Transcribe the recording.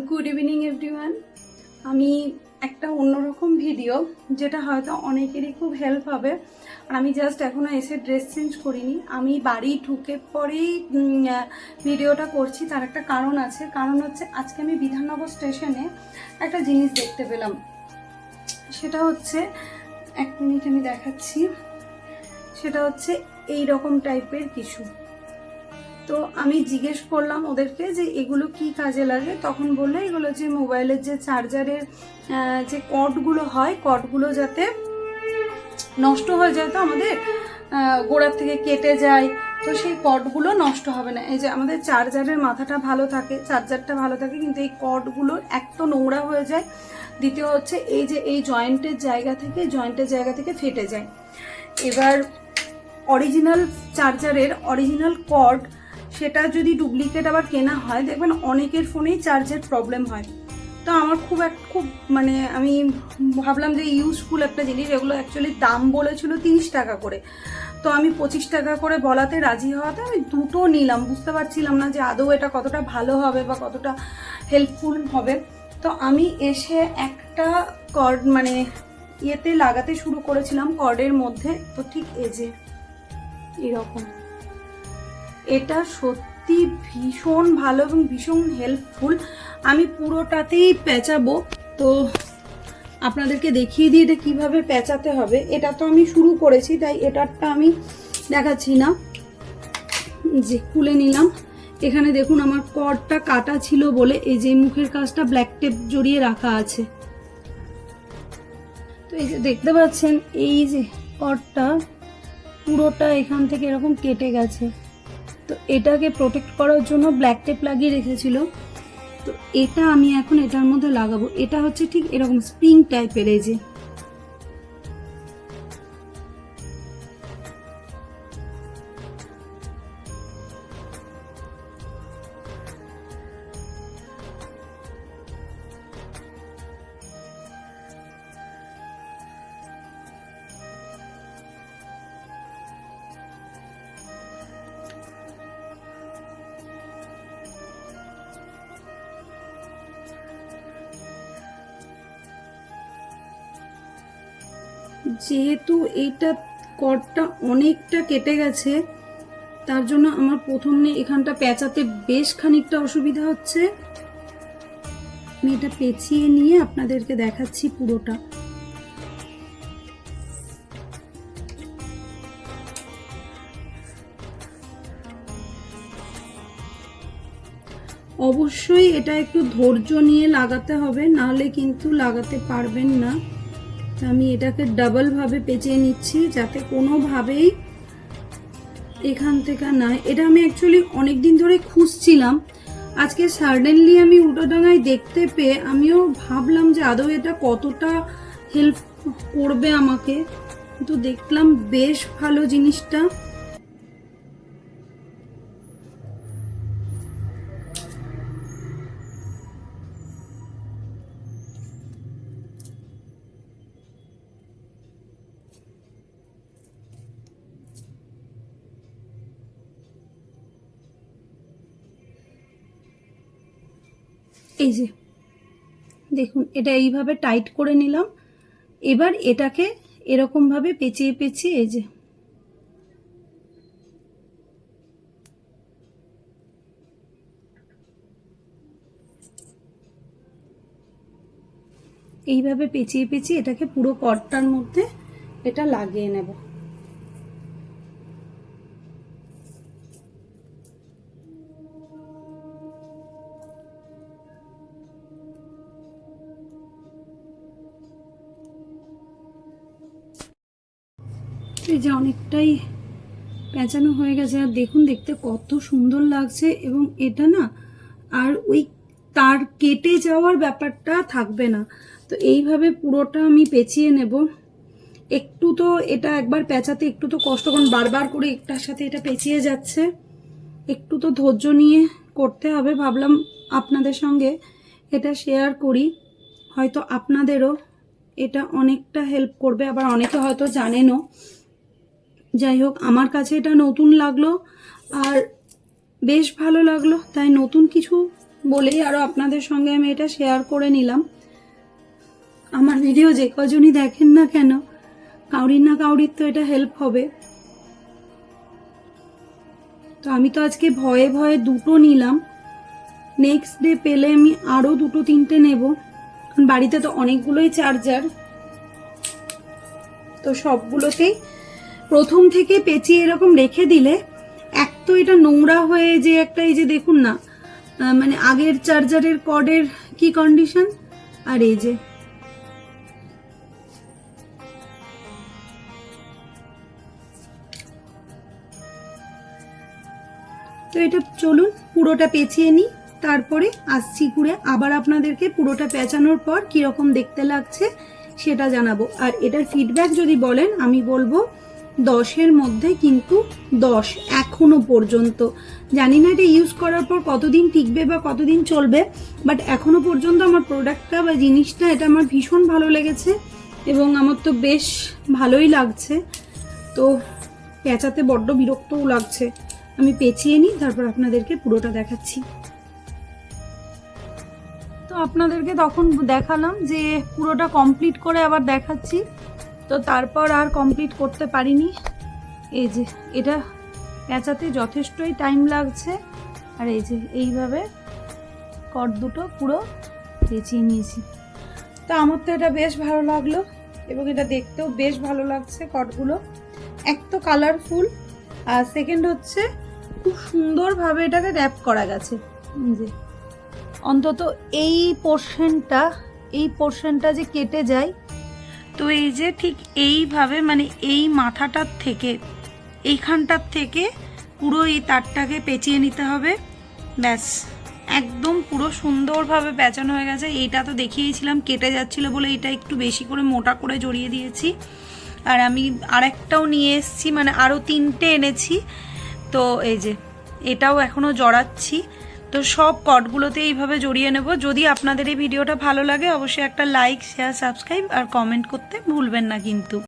Good evening everyone. আমি একটা অন্যরকম ভিডিও, যেটা হয়তো অনেকেরই খুব হেল্প হবে। আর আমি জাস্ট এখনও এসে ড্রেস চেঞ্জ করিনি, আমি বাড়ি ঢুকে পরেই ভিডিওটা করছি। তার একটা কারণ আছে, কারণ হচ্ছে আজকে আমি বিধাননগর স্টেশনে একটা জিনিস দেখতে পেলাম। সেটা হচ্ছে, এক মিনিট আমি দেখাচ্ছি। সেটা হচ্ছে এই রকম টাইপের কিছু। তো আমি জিজ্ঞেস করলাম ওদেরকে যে এগুলো কি কাজে লাগে, তখন বললো এগুলো যে মোবাইলের যে চার্জারের যে কর্ডগুলো হয়, কর্ডগুলো যাতে নষ্ট হয়ে যায়, তো আমাদের গোড়ার থেকে কেটে যায়, তো সেই কর্ডগুলো নষ্ট হবে না। এই যে আমাদের চার্জারের মাথাটা ভালো থাকে, চার্জারটা ভালো থাকে, কিন্তু এই কর্ডগুলো এক তো নোংরা হয়ে যায়, দ্বিতীয় হচ্ছে এই যে এই জয়েন্টের জায়গা থেকে ফেটে যায়। এবার অরিজিনাল চার্জারের অরিজিনাল কর্ড, সেটা যদি ডুপ্লিকেট আবার কেনা হয়, দেখবেন অনেকের ফোনেই চার্জের প্রবলেম হয়। তো আমার খুব মানে আমি ভাবলাম যে ইউজফুল একটা জিনিস। এগুলো অ্যাকচুয়ালি দাম বলেছিল 30 টাকা করে, তো আমি 25 টাকা করে বলাতে রাজি হওয়াতে আমি দুটো নিলাম। বুঝতে পারছিলাম না যে আদৌ এটা কতটা ভালো হবে বা কতটা হেল্পফুল হবে। তো আমি এসে একটা কর্ড মানে ইয়েতে লাগাতে শুরু করেছিলাম, কর্ডের মধ্যে। তো ঠিক এই যে এরকম, এটা সত্যি ভীষণ ভালো এবং ভীষণ হেল্পফুল। আমি পুরোটাতেই পেঁচাবো, তো আপনাদেরকে দেখিয়ে দিই এটা কীভাবে পেঁচাতে হবে। এটা তো আমি শুরু করেছি, তাই এটারটা আমি দেখাচ্ছি না। যে খুলে নিলাম, এখানে দেখুন আমার কর্ডটা কাটা ছিল বলে এই যে মুখের কাজটা ব্ল্যাক টেপ জড়িয়ে রাখা আছে। তো এই যে দেখতে পাচ্ছেন, এই যে কর্ডটা পুরোটা এখান থেকে এরকম কেটে গেছে। তো এটাকে প্রোটেক্ট করার জন্য ব্ল্যাক টেপ লাগিয়ে রেখেছিল। তো এটা আমি এখন এটার মধ্যে লাগাবো। এটা হচ্ছে ঠিক এরকম স্প্রিং টাইপের। এই যে যেহেতু এইটা কর্ডটা অনেকটা কেটে গেছে, তার জন্য আমার প্রথমে এখানটা পেঁচাতে বেশ খানিকটা অসুবিধা হচ্ছে। আমি এটা পেঁচিয়ে নিয়ে আপনাদেরকে দেখাচ্ছি পুরোটা। অবশ্যই এটা একটু ধৈর্য নিয়ে লাগাতে হবে, নাহলে কিন্তু লাগাতে পারবেন না। আমি এটাকে ডাবল ভাবে পেঁচিয়ে নিচ্ছি, যাতে কোনোভাবেই এখান থেকে না। এটা আমি অ্যাকচুয়ালি অনেকদিন ধরে খুঁজছিলাম। আজকে সাডেনলি আমি উল্টোডাঙায় দেখতে পেয়ে আমিও ভাবলাম যে আদৌ এটা কতটা হেল্প করবে আমাকে, কিন্তু দেখলাম বেশ ভালো জিনিসটা। এই যে দেখুন, এটা এইভাবে টাইট করে নিলাম। এবার এটাকে এরকম ভাবে পেঁচিয়ে পেঁচিয়ে এই যে এইভাবে পেঁচিয়ে পেঁচিয়ে এটাকে পুরো কর্ডটার মধ্যে এটা লাগিয়ে নেব। এই যে অনেকটাই পেঁচানো হয়ে গেছে, আর দেখুন দেখতে কত সুন্দর লাগছে। এবং এটা না আর ওই তার কেটে যাওয়ার ব্যাপারটা থাকবে না। তো এইভাবে পুরোটা আমি পেঁচিয়ে নেব। একটু তো এটা একবার পেঁচাতে একটু তো কষ্ট, কারণ বারবার করে একটার সাথে এটা পেঁচিয়ে যাচ্ছে। একটু তো ধৈর্য নিয়ে করতে হবে। ভাবলাম আপনাদের সঙ্গে এটা শেয়ার করি, হয়তো আপনাদেরও এটা অনেকটা হেল্প করবে, আবার অনেকে হয়তো জানেনও। যাই হোক, আমার কাছে এটা নতুন লাগলো আর বেশ ভালো লাগলো, তাই নতুন কিছু বলেই আরও আপনাদের সঙ্গে আমি এটা শেয়ার করে নিলাম। আমার ভিডিও যে কজনই দেখেন না কেন, কাউরির না কাউরির তো এটা হেল্প হবে। তো আমি তো আজকে ভয়ে ভয়ে 2টো নিলাম, নেক্সট ডে পেলে আমি আরও 2-3টে নেব, কারণ বাড়িতে তো অনেকগুলোই চার্জার। তো সবগুলোতেই প্রথম থেকে পেঁচিয়ে এরকম রেখে দিলে এক তো এটা নোংরা হয়ে যে একটা, এই যে দেখুন না, মানে আগের চার্জারের কর্ডের কি কন্ডিশন, আর এই যে তো এটা চলুন পুরোটা পেঁচিয়ে নিই, তারপরে আসছি ঘুরে আবার আপনাদেরকে পুরোটা পেঁচানোর পর কিরকম দেখতে লাগছে সেটা জানাবো। আর এটার ফিডব্যাক যদি বলেন, আমি বলবো 10-এর মধ্যে কিন্তু 10 এখনো পর্যন্ত। জানি না এটা ইউজ করার পর কতদিন টিকবে বা কতদিন চলবে, বাট এখনো পর্যন্ত আমার প্রোডাক্টটা বা জিনিসটা এটা আমার ভীষণ ভালো লেগেছে এবং আমার তো বেশ ভালোই লাগছে। তো পেঁচাতে বড্ড বিরক্তও লাগছে, আমি পেঁচিয়ে নিই তারপর আপনাদেরকে পুরোটা দেখাচ্ছি। তো আপনাদেরকে তখন দেখালাম যে পুরোটা কমপ্লিট করে আবার দেখাচ্ছি, তো তারপর আর কমপ্লিট করতে পারিনি। এই যে এটা পেঁচাতে যথেষ্টই টাইম লাগছে, আর এই যে এইভাবে কট দুটো পুরো পেঁচিয়ে নিয়েছি। তো আমার তো এটা বেশ ভালো লাগলো এবং এটা দেখতেও বেশ ভালো লাগছে। কটগুলো এক তো কালারফুল, আর সেকেন্ড হচ্ছে খুব সুন্দরভাবে এটাকে র্যাপ করা গেছে। যে অন্তত এই পোর্শনটা যে কেটে যায়, তো এই যে ঠিক এইভাবে মানে এই মাথাটার থেকে এইখানটার থেকে পুরো এই তারটাকে পেঁচিয়ে নিতে হবে, ব্যাস একদম পুরো সুন্দরভাবে পেঁচানো হয়ে গেছে। এইটা তো দেখিয়েছিলাম কেটে যাচ্ছিল বলে এটা একটু বেশি করে মোটা করে জড়িয়ে দিয়েছি, আর আমি আরেকটাও নিয়ে এসেছি, মানে আরও 3টে এনেছি। তো এই যে এটাও এখনও জড়াচ্ছি। তো সব কটগুলোতে এইভাবে জড়িয়ে নেব। যদি আপনাদের এই ভিডিওটা ভালো লাগে অবশ্যই একটা লাইক, শেয়ার, সাবস্ক্রাইব আর কমেন্ট করতে ভুলবেন না কিন্তু।